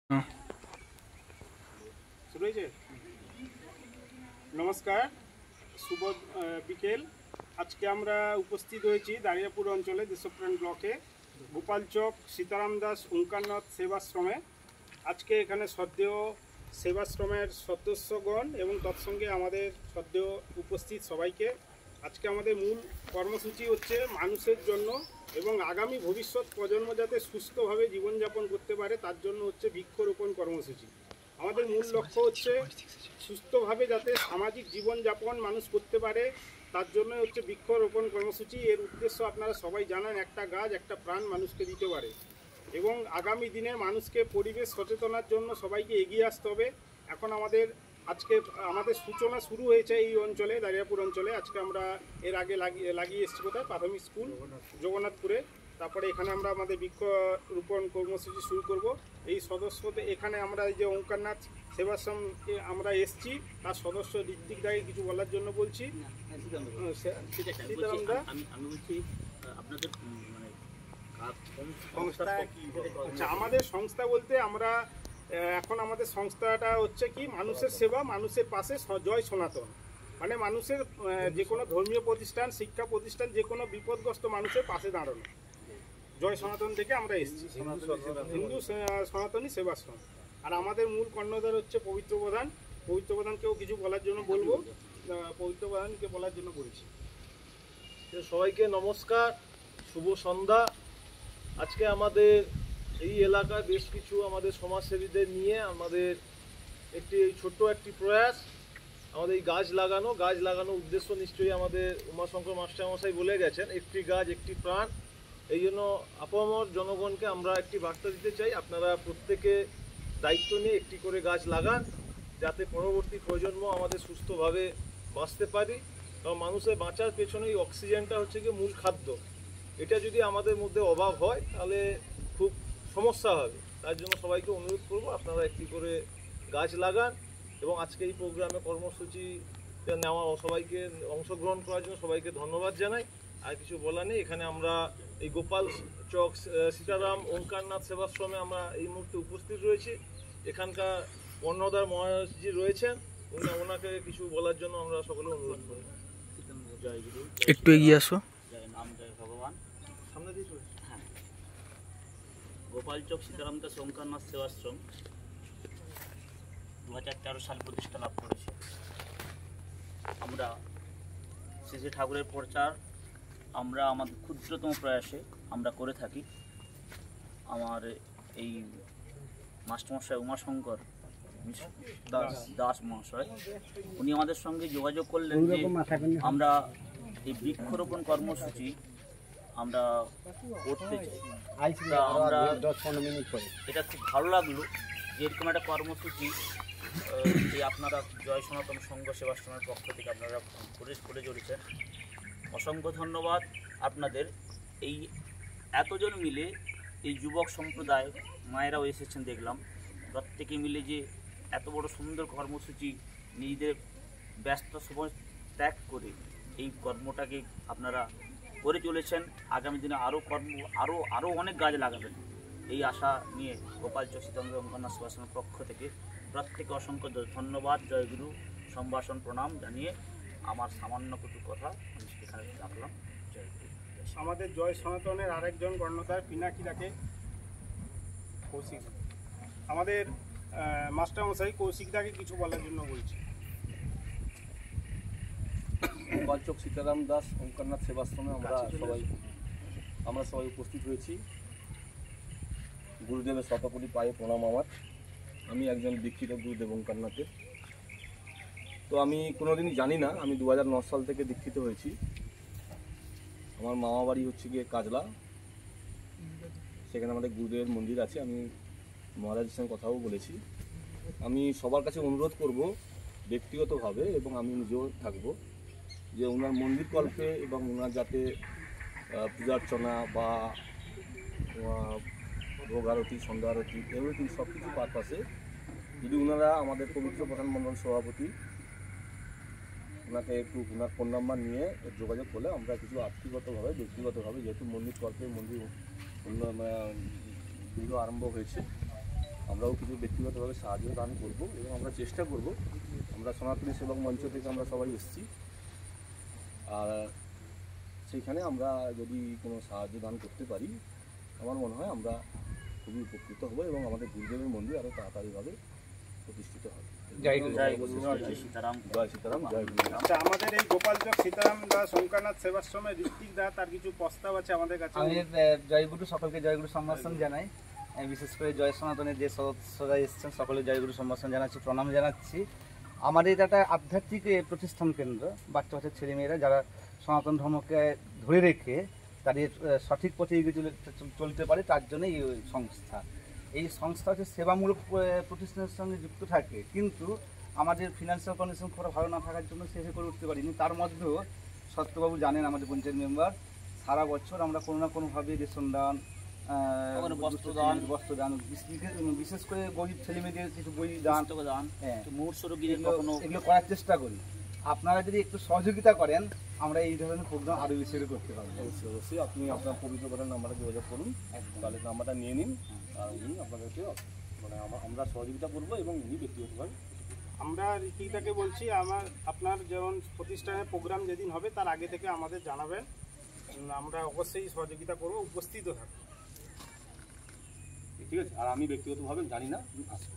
हाँ। নমস্কার, শুভ বিকেল। আজকে আমরা উপস্থিত হয়েছি দাঁড়িয়াপুর অঞ্চলে দেশপ্রাণ ব্লকে গোপালচক সীতারাম দাস ওঙ্কারনাথ সেবাশ্রমে। আজকে এখানে শ্রদ্ধেয় সেবাশ্রমের সদস্যগণ এবং তৎসঙ্গে আমাদের শ্রদ্ধেয় উপস্থিত সবাইকে আজকে আমাদের মূল কর্মসূচি হচ্ছে মানুষের জন্য এবং আগামী ভবিষ্যৎ প্রজন্ম যাতে সুস্থভাবে জীবনযাপন করতে পারে তার জন্য হচ্ছে বৃক্ষরোপণ কর্মসূচি। আমাদের মূল লক্ষ্য হচ্ছে সুস্থভাবে যাতে সামাজিক জীবনযাপন মানুষ করতে পারে তার জন্য হচ্ছে বৃক্ষরোপণ কর্মসূচি। এর উদ্দেশ্য আপনারা সবাই জানেন, একটা গাছ একটা প্রাণ মানুষকে দিতে পারে এবং আগামী দিনে মানুষকে পরিবেশ সচেতনার জন্য সবাইকে এগিয়ে আসতে হবে। এখন আজকে আমাদের সূচনা শুরু হয়েছে এই অঞ্চলে, দাঁড়িয়াপুর অঞ্চলে। আজকে আমরা এর আগে লাগিয়ে এসেছি কোথায়, প্রাথমিক স্কুল জগন্নাথপুরে। তারপরে এখানে আমরা আমাদের বৃক্ষরোপণ কর্মসূচি শুরু করব। এই সদস্যদের এখানে আমরা এই যে ওঙ্কারনাথ সেবাশ্রমে আমরা এসেছি, তার সদস্য ঋত্বিক দাকে কিছু বলার জন্য বলছি। আচ্ছা, আমাদের সংস্থা বলতে আমরা এখন আমাদের সংস্থাটা হচ্ছে কি মানুষের সেবা, মানুষের পাশে জয় সনাতন। মানে মানুষের যে কোনো ধর্মীয় প্রতিষ্ঠান, শিক্ষা প্রতিষ্ঠান, যে কোনো বিপদগ্রস্ত মানুষের পাশে দাঁড়ানো। জয় সনাতন থেকে আমরা এসেছি, হিন্দু সনাতনী সেবাশ্রম। আর আমাদের মূল কর্ণধার হচ্ছে পবিত্র প্রধান। পবিত্র প্রধানকেও কিছু বলার জন্য বলবো, পবিত্র প্রধানকে বলার জন্য বলছি। সবাইকে নমস্কার, শুভ সন্ধ্যা। আজকে আমাদের এই এলাকায় বেশ কিছু আমাদের সমাজসেবীদের নিয়ে আমাদের ছোট্ট একটি প্রয়াস, আমাদের এই গাছ লাগানো উদ্দেশ্য নিশ্চয়ই আমাদের উমাশঙ্কর মাস্টারমশাই বলে গেছেন, একটি গাছ একটি প্রাণ। এই জন্য আপামর জনগণকে আমরা একটি বার্তা দিতে চাই, আপনারা প্রত্যেকে দায়িত্ব নিয়ে একটি করে গাছ লাগান, যাতে পরবর্তী প্রজন্ম আমাদের সুস্থভাবে বাঁচতে পারি। কারণ মানুষের বাঁচার পেছনে এই অক্সিজেনটা হচ্ছে কি মূল খাদ্য। এটা যদি আমাদের মধ্যে অভাব হয় তাহলে খুব সমস্যা হবে। তার জন্য সবাইকে অনুরোধ করব আপনারা একটি করে গাছ লাগান। এবং আজকে এই প্রোগ্রামে কর্মসূচি নেওয়া সবাইকে অংশগ্রহণ করার জন্য সবাইকে ধন্যবাদ জানাই। আর কিছু বলা নেই। এখানে আমরা এই গোপাল চক সীতারাম ওঙ্কারনাথ সেবাশ্রমে আমরা এই মুহূর্তে উপস্থিত রয়েছি। এখানকার কর্ণধার মহারাজজি রয়েছেন, ওনাকে কিছু বলার জন্য আমরা সকলে অনুরোধ করি। জয় গুরু, একটু এগিয়ে আসো। জয় নাম, জয় ভগবান। সামনে দিয়ে চলে। হ্যাঁ, গোপালচক সীতারাম দাস ওঙ্কারনাথ সেবাশ্রম 2013 সাল প্রতিষ্ঠা লাভ করেছে। আমরা শ্রী ঠাকুরের প্রচার আমরা আমাদের ক্ষুদ্রতম প্রয়াসে আমরা করে থাকি। আমার এই মাস্টারমশাই উমাশঙ্কর দাস মহাশয়, উনি আমাদের সঙ্গে যোগাযোগ করলেন যে আমরা এই বৃক্ষরোপণ কর্মসূচি আমরা করতে চাই। আমরা এটা খুব ভালো লাগলো যে এরকম একটা কর্মসূচি এই আপনারা জয় সনাতন সংঘ সেবাশ্রমের পক্ষ থেকে আপনারা করে চলেছেন। অসংখ্য ধন্যবাদ আপনাদের। এই এতজন মিলে এই যুবক সম্প্রদায় মায়েরাও এসেছেন দেখলাম, প্রত্যেকে মিলে যে এত বড় সুন্দর কর্মসূচি নিজেদের ব্যস্ত সময় ত্যাগ করে এই কর্মটাকে আপনারা করে চলেছেন। আগামী দিনে আরও অনেক গাছ লাগাবেন এই আশা নিয়ে গোপালচক সীতারাম ওঙ্কারনাথ সেবাশ্রমের পক্ষ থেকে প্রত্যেকে অসংখ্য ধন্যবাদ, জয়গুরু, সম্ভাষণ, প্রণাম জানিয়ে আমার সামান্য কিছু কথা আমি এখানে রাখলাম। জয়গুরু। আমাদের জয় সনাতনের আরেকজন কর্ণধার পিনাকিদাকে কৌশিক, আমাদের মাস্টারমশাই কৌশিকদাকে কিছু বলার জন্য বলছি। গোপালচক সীতারাম দাস ওঙ্কারনাথ সেবাশ্রমে আমরা সবাই উপস্থিত হয়েছি। গুরুদেবের শতকোটি পায়ে প্রণাম আমার। আমি একজন দীক্ষিত গুরুদেব ওঙ্কারনাথের। তো আমি কোনোদিনই জানি না, আমি 2009 সাল থেকে দীক্ষিত হয়েছি। আমার মামা বাড়ি হচ্ছে গিয়ে কাজলা, সেখানে আমাদের গুরুদেবের মন্দির আছে। আমি মহারাজের সঙ্গে কথাও বলেছি। আমি সবার কাছে অনুরোধ করব ব্যক্তিগতভাবে, এবং আমি নিজেও থাকবো, যে ওনার মন্দির কল্পে এবং ওনার যাতে পূজার্চনা বা ভোগ আরতি, সন্ধ্যা আরতি, এভরিথিং সব কিছু পারপাসে যদি ওনারা আমাদের পবিত্র প্রধান মণ্ডল সভাপতি ওনাকে একটু ওনার ফোন নাম্বার নিয়ে যোগাযোগ করলে আমরা কিছু আর্থিকগতভাবে ব্যক্তিগতভাবে, যেহেতু মন্দির কল্পে মন্দির পুজো আরম্ভ হয়েছে, আমরাও কিছু ব্যক্তিগতভাবে সাহায্য দান করব এবং আমরা চেষ্টা করব। আমরা সনাতনী সেবক মঞ্চ থেকে আমরা সবাই এসেছি, আর সেইখানে আমরা যদি কোনো সাহায্য দান করতে পারি আমার মনে হয় আমরা খুবই উপকৃত হব এবং আমাদের গুরুদেবের মন্দির আরও তাড়াতাড়িভাবে প্রতিষ্ঠিত হবে। জয় গুরু, জয় সীতারাম। জয় সীতারাম, জয় গুরু। আচ্ছা, আমাদের এই গোপালচক সীতারাম দাস ওঙ্কারনাথ সেবাশ্রমের ঋত্বিক দা, তার কিছু প্রস্তাব আছে আমাদের কাছে। আমি জয়গুরু, সকলকে জয়গুরু সম্ভাষণ জানাই। বিশেষ করে জয় সনাতনের যে সদস্যরা এসেছেন সকলে জয়গুরু সম্ভাষণ জানাচ্ছি, প্রণাম জানাচ্ছি। আমাদের এটা একটা আধ্যাত্মিক প্রতিষ্ঠান কেন্দ্র। বাচ্চা বাচ্চা ছেলেমেয়েরা যারা সনাতন ধর্মকে ধরে রেখে তাদের সঠিক পথে এগিয়ে চলতে পারে, তার জন্য এই সংস্থা। এই সংস্থা হচ্ছে সেবামূলক প্রতিষ্ঠানের সঙ্গে যুক্ত থাকে, কিন্তু আমাদের ফিনান্সিয়াল কন্ডিশন খুব ভালো না থাকার জন্য শেষে করে উঠতে পারিনি। তার মধ্যেও সত্যবাবু জানেন, আমাদের পঞ্চায়েত মেম্বার, সারা বছর আমরা কোনো না কোনোভাবে রেশন দান, বস্ত্রদান, বিশেষ করে গরিব ছেলেমেয়েদের কিছু বই দান, হ্যাঁ, এগুলো করার চেষ্টা করি। আপনারা যদি একটু সহযোগিতা করেন আমরা এই ধরনের প্রোগ্রাম আরও বেশি করতে পারবো। অবশ্যই অবশ্যই আপনি আপনার পবিত্র প্রধান নাম্বারে যোগাযোগ করুন, তাহলে নাম্বারটা নিয়ে নিন, আর উনি আপনাদেরকে মানে আমরা সহযোগিতা করবো এবং উনি ব্যক্তিগতভাবে। আমরা ঋত্বিকদাকে বলছি, আপনার যেমন প্রতিষ্ঠানের প্রোগ্রাম যেদিন হবে তার আগে থেকে আমাদের জানাবেন, আমরা অবশ্যই সহযোগিতা করবো, উপস্থিত থাকবো। ঠিক আছে, আর আমি ব্যক্তিগতভাবে জানি না আসবো।